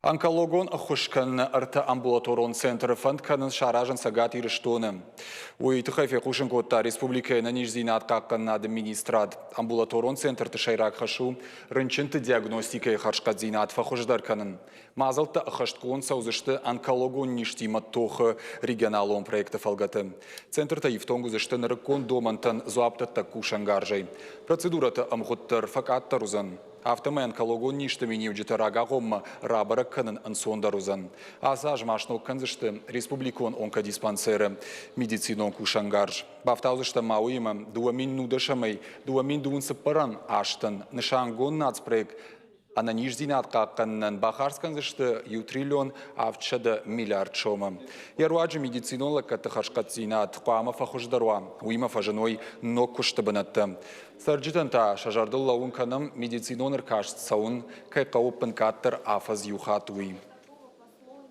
Онкологон хушкан арта амбулаторон центр фонд канын шаражын сагат ирыштоны. Уйтыхайфе хушынкотта республика нижзинат каккан администрат. Амбулаторон центр тышайрак хашу рынчынты диагностикай харшкадзинат фахуждар канын. Мазалта ахашткон саузышты онкологон ништимат тохы регионалон проекта фалгаты. Центр таифтонгу зышты нарыкон домантан зуаптатта кушангаржай. Процедурата амхуттар факаттарузан. Автомай онкологон ништами невджитарагагом рабара канын ансондарузан. Азаж машно канзышты республикон онкодиспансеры медицинон кушангарж. Бафтаузышты мауима дуамин нудашамай, дуамин дуынсы паран аштын. Нышангон нацпроект а на нижзинат какканнан бахарсканзышты ютриллион авчада миллиард шома. Яруаджи медицинолог катахашкатзинат қуама фахуждаруа, уима фажаной ног куштабанатта. Сарджитанта шажардылла унканым медициноныр кашт саун кайқауыппын каттыр афаз юхатуи.